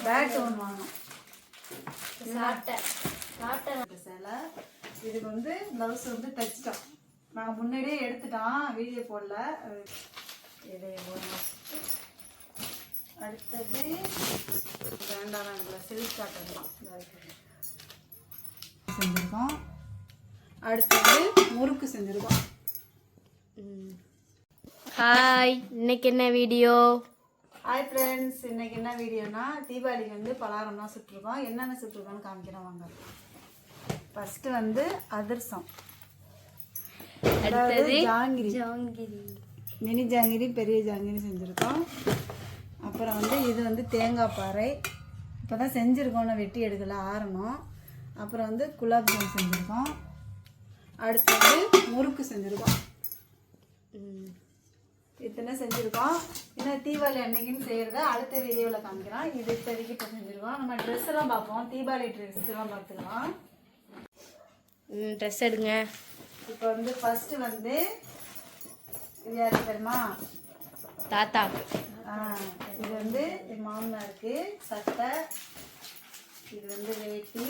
Bad ஒன்று வாங்கணும். சேலை இதுக்கு வந்து ப்ளவுஸ் வந்து தைச்சிட்டோம். நாங்கள் முன்னாடியே எடுத்துட்டோம், வீடியோ போடல. இதை அடுத்தது வேண்டாம் சில்க் காட்டன் தான் செஞ்சுருக்கோம். அடுத்தது முறுக்கு செஞ்சுருக்கோம். ஹாய், இன்னைக்கு என்ன வீடியோ? ஹாய் ஃப்ரெண்ட்ஸ், இன்னைக்கு என்ன வீடியோனா தீபாவளிக்கு வந்து பலகாரம்லாம் சுட்டுருக்கோம். என்னென்ன சுட்டுருக்கோன்னு காமிக்கிறோம் வாங்க. ஃபஸ்ட்டு வந்து அதிரசம், அடுத்தது ஜாங்கிரி, மினி ஜாங்கிரி, பெரிய ஜாங்கிரி செஞ்சுருக்கோம். அப்புறம் வந்து இது வந்து தேங்காய் பாறை, இப்போ தான் செஞ்சுருக்கோம், நான் வெட்டி எடுக்கல, ஆறணும். அப்புறம் வந்து குலாப் ஜாம் செஞ்சுருக்கோம். அடுத்தது முறுக்கு செஞ்சுருக்கோம். இத்தனை செஞ்சுருக்கோம். இன்னும் தீபாவளி அன்னைக்குன்னு செய்கிறத அடுத்த வீடியோவில் காமிக்கிறோம். இது இப்போதைக்கு இப்போ செஞ்சுருக்கோம். நம்ம ட்ரெஸ்ஸெல்லாம் பார்ப்போம், தீபாவளி ட்ரெஸ்ஸெல்லாம் பார்த்துக்கலாம். ட்ரெஸ் எடுங்க. இப்போ வந்து ஃபஸ்ட்டு வந்து இது யாருக்கு தெரியுமா? தாத்தா. இது வந்து என் மாமனாருக்கு சட்டை, இது வந்து வேட்டி,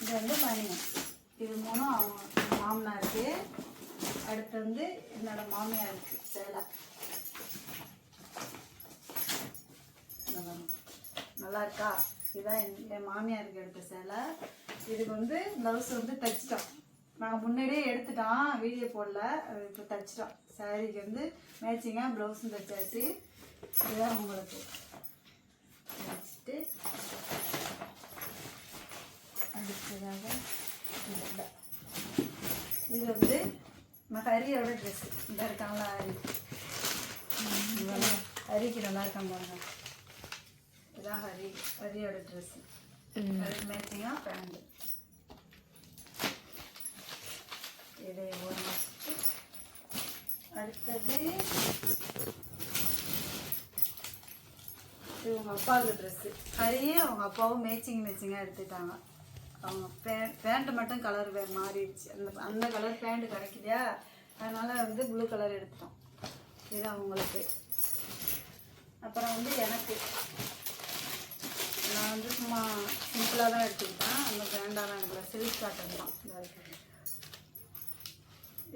இது வந்து பனியன். இது மூணும் அவங்க மாமனாருக்கு. அடுத்து வந்து என்னோட மாமியாருக்கு சேலை. நல்லா இருக்கா? இதுதான் என் மாமியாருக்கு எடுத்த சேலை. இதுக்கு வந்து ப்ளவுஸ் வந்து தைச்சிட்டோம். நாங்கள் முன்னாடியே எடுத்துட்டோம், வீடியோ போடல. இப்போ தைச்சிட்டோம். சாரீக்கு வந்து மேட்சிங்காக ப்ளவுஸும் தைச்சாச்சு. இதுதான் உங்களுக்கு வச்சுட்டு அடுத்ததாக இது வந்து ஹரியோட ட்ரெஸ்ஸு. இந்த இருக்காங்களா ஹரி, ஹரிக்கு நல்லா இருக்காங்க பாருங்க. இதுதான் ஹரியோட ட்ரெஸ்ஸு. அதுக்கு மேட்சிங்காக பேண்ட்டு. இதை ஒரு மாதத்துக்கு. அடுத்தது இது உங்கள் அப்பாவுக்கு ட்ரெஸ்ஸு. ஹரியே அவங்க அப்பாவும் மேட்சிங்காக எடுத்துட்டாங்க. அவங்க பேண்ட்டு மட்டும் கலர் மாறிடுச்சு. அந்த கலர் பேண்ட்டு கிடைக்கலையா, அதனால் வந்து ப்ளூ கலர் எடுத்துட்டோம். இது அவங்களுக்கு. அப்புறம் வந்து எனக்கு நான் வந்து சும்மா சிம்பிளாக தான் எடுத்துக்கிட்டேன். அந்த பிராண்டாக தான் எடுக்கல, சில்க் காட்டன் தான்.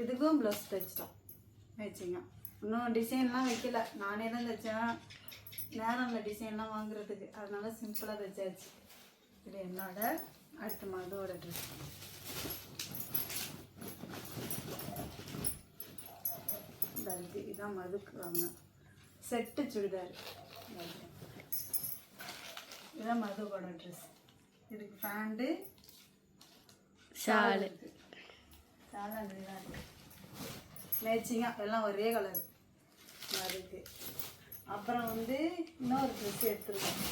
இதுக்கும் ப்ளவுஸ் தைச்சிட்டோம் மேட்சிங்காக. இன்னும் டிசைன்லாம் வைக்கல, நானே தான் தைச்சேன். நேரம் இல்லை டிசைன்லாம் வாங்குறதுக்கு, அதனால சிம்பிளாக தைச்சாச்சு. இது என்னோட அடுத்த மதோட ட்ரெஸ். இதான் மதுக்கு வாங்க செட்டு சுடிதார். இதுதான் மதுவோட ட்ரெஸ். இதுக்கு பேண்ட்டு, ஷாலு அப்படிதான் இருக்கு மேட்சிங்காக, எல்லாம் ஒரே கலர் மதுக்கு. அப்புறம் வந்து இன்னொரு ட்ரெஸ் எடுத்துருக்கோம்.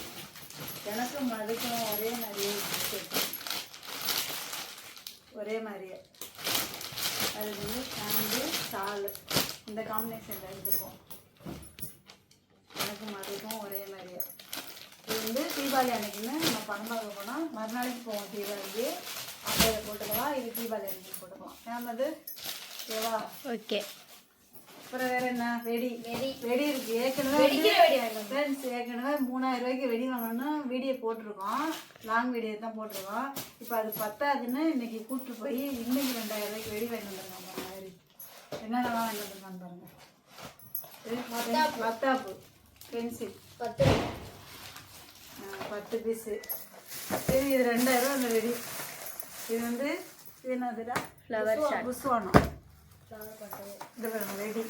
எனக்கும் மதுக்கும் ஒரே மாதிரியே ட்ரெஸ் எடுத்துருக்கோம், ஒரே மாதிரியே. அது வந்து பேண்ட்டு ஷாலு இந்த காம்பினேஷனில் எடுத்துருக்கோம். எனக்கும் மதுக்கும் ஒரே மாதிரியே. இது வந்து தீபாவளி அன்னைக்குன்னு நம்ம பணம் பார்க்க போனால் மறுநாளைக்கு போவோம் தீபாவளிக்கு. அப்போ இதை போட்டுக்கலாம். இது தீபாவளி அன்னைக்கு போட்டுக்கலாம். ஏமாது ஓகேவா? ஓகே. அப்புறம் வேறு என்ன? வெடி இருக்குது. ஏற்கனவே 3000 ரூபாய்க்கு வெடி வாங்கணும்னு வீடியோ போட்டிருக்கோம். லாங் வீடியோ தான் போட்டிருக்கோம். இப்போ அது பத்தாதுன்னு இன்னைக்கு கூப்பிட்டு போய் இன்னைக்கு 2000 ரூபாய்க்கு வெடி வாங்கிட்டு வந்துருக்காங்க பாருங்க. என்னென்னலாம் வாங்கிட்டு வந்துருக்கான்னு பாருங்கள். மத்தாப்பு, பென்சில் 10 பீஸு. சரி, இது 2000 ரூபா அந்த வெடி. இது வந்து இது என்னதுடா? ஃப்ளவர் புஷ்வானம். இது வெடி.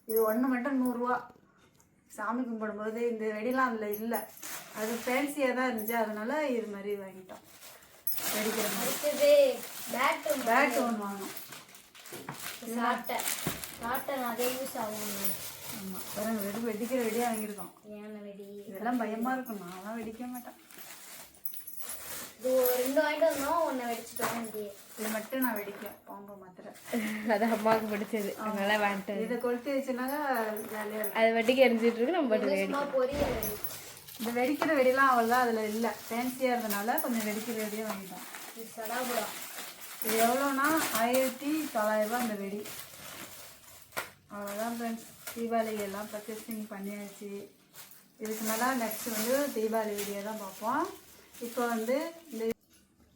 இது ஒன்று மட்டும் 100 ரூபா. சாமி கும்பிடும்போது இந்த வெடிலாம் அதில் இல்லை, அது ஃபேன்சியாக தான் இருந்துச்சு, அதனால இது மாதிரி வாங்கிட்டோம். வெடிக்கிற மாதிரி பேட் ஒன்று வாங்கணும். அதே யூஸ் ஆகும். ஆமாம், பாருங்க வெடிக்கிற வெடியாக வாங்கியிருக்கோம். இதெல்லாம் பயமாக இருக்கும், நான்லாம் வெடிக்க மாட்டேன். இது 2 வாங்கிட்டு வந்தோம், 1 வெடிச்சிட்டோம். இது மட்டும் நான் வெடிக்கேன், பாம்பு மாத்திரை. அது அம்மாவுக்கு பிடிச்சது, அதனால வாங்கிட்டு. இதை கொளுத்தி வச்சுனாக்கா ஜாலியாக இருக்கும். அது வெடிக்க எரிஞ்சிட்டு இருக்கு, நம்ம பாட்டு வெடிக்கும். இந்த வெடிக்கிற வெடிலாம் அவ்வளோதான் அதில் இல்லை, ஃபேன்சியாக இருந்தனால கொஞ்சம் வெடிக்கிற வெடியாக வாங்கிட்டோம். இது சடாபுடா. இது எவ்வளோனா 1900 ரூபா இந்த வெடி. அவ்வளோதான் ஃப்ரெண்ட்ஸ், தீபாவளி எல்லாம் பர்ச்சேசிங் பண்ணியாச்சு. இதுக்கு மேலே நெக்ஸ்ட் வந்து தீபாவளி வீடியோ தான் பார்ப்போம். இப்போ வந்து இந்த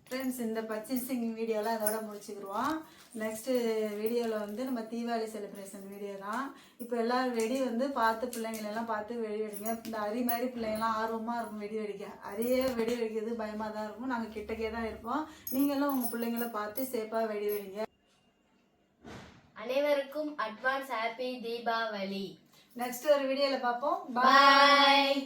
ஃப்ரெண்ட்ஸ் இந்த பர்ச்சேசிங் வீடியோலாம் இதோட முடிச்சுக்கிடுவோம். நெக்ஸ்ட்டு வீடியோவில் வந்து நம்ம தீபாவளி செலிப்ரேஷன் வீடியோ தான். இப்போ எல்லோரும் வெடி வந்து பார்த்து பிள்ளைங்களெல்லாம் பார்த்து வெடி வெடிங்க. இந்த அரி மாதிரி பிள்ளைங்கள்லாம் ஆர்வமாக இருக்கும் வெடி வெடிக்க. அரியே வெடி வெடிக்கிறது பயமாக தான் இருக்கும். நாங்கள் கிட்டக்கே தான் இருப்போம். நீங்களும் உங்கள் பிள்ளைங்கள பார்த்து சேஃபாக வெடி வெடிங்க. அனைவருக்கும் அட்வான்ஸ் ஹாப்பி தீபாவளி. நெக்ஸ்ட் ஒரு வீடியோவில் பார்ப்போம். பாய்.